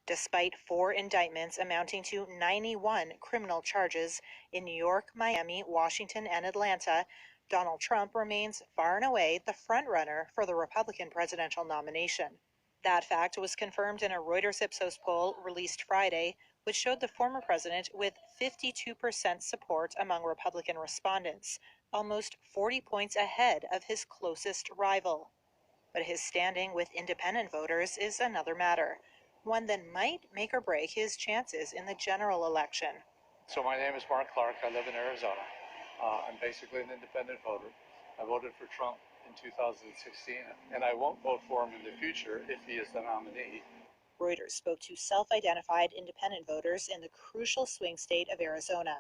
Despite 4 indictments amounting to 91 criminal charges in New York, Miami, Washington, and Atlanta, Donald Trump remains far and away the frontrunner for the Republican presidential nomination. That fact was confirmed in a Reuters Ipsos poll released Friday, which showed the former president with 52% support among Republican respondents, almost 40 points ahead of his closest rival. But his standing with independent voters is another matter, one that might make or break his chances in the general election. So my name is Mark Clark. I live in Arizona. I'm basically an independent voter. I voted for Trump in 2016, and I won't vote for him in the future if he is the nominee. Reuters spoke to self-identified independent voters in the crucial swing state of Arizona,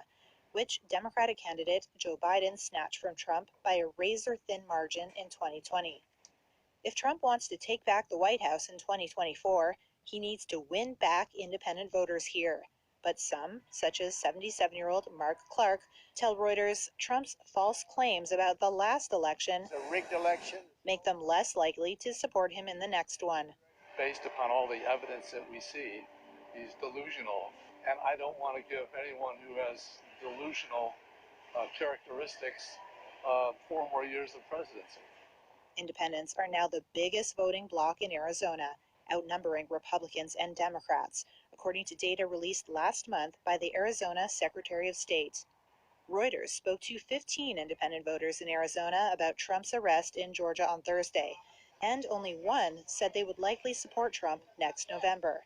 which Democratic candidate Joe Biden snatched from Trump by a razor-thin margin in 2020. If Trump wants to take back the White House in 2024, he needs to win back independent voters here. But some, such as 77-year-old Mark Clark, tell Reuters Trump's false claims about the last election, It's a rigged election, make them less likely to support him in the next one. based upon all the evidence that we see. He's delusional, and I don't want to give anyone who has delusional characteristics 4 more years of presidency. Independents are now the biggest voting bloc in Arizona, outnumbering Republicans and Democrats, according to data released last month by the Arizona Secretary of State. Reuters spoke to 15 independent voters in Arizona about Trump's arrest in Georgia on Thursday, and only one said they would likely support Trump next November.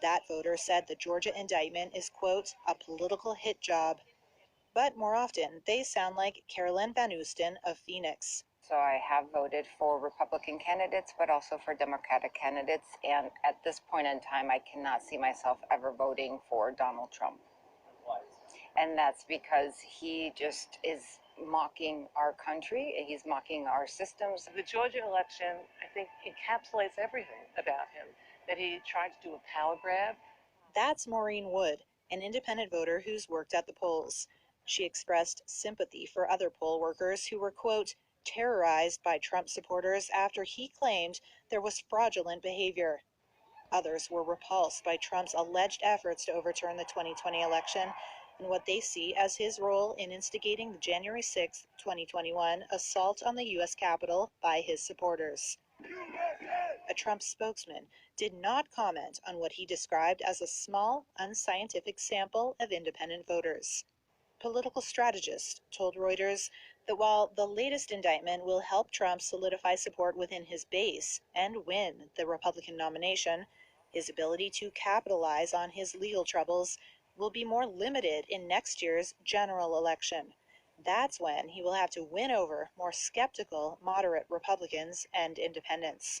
That voter said the Georgia indictment is, quote, a political hit job. But more often, they sound like Carolyn Van Oosten of Phoenix. So I have voted for Republican candidates, but also for Democratic candidates. And at this point in time, I cannot see myself ever voting for Donald Trump. Why? And that's because he just is mocking our country. He's mocking our systems. The Georgia election, I think, encapsulates everything about him, that he tried to do a power grab. That's Maureen Wood, an independent voter who's worked at the polls. She expressed sympathy for other poll workers who were, quote, terrorized by Trump supporters after he claimed there was fraudulent behavior. Others were repulsed by Trump's alleged efforts to overturn the 2020 election and what they see as his role in instigating the January 6, 2021 assault on the U.S. Capitol by his supporters. A Trump spokesman did not comment on what he described as a small, unscientific sample of independent voters. Political strategists told Reuters that while the latest indictment will help Trump solidify support within his base and win the Republican nomination, his ability to capitalize on his legal troubles will be more limited in next year's general election. That's when he will have to win over more skeptical, moderate Republicans and independents.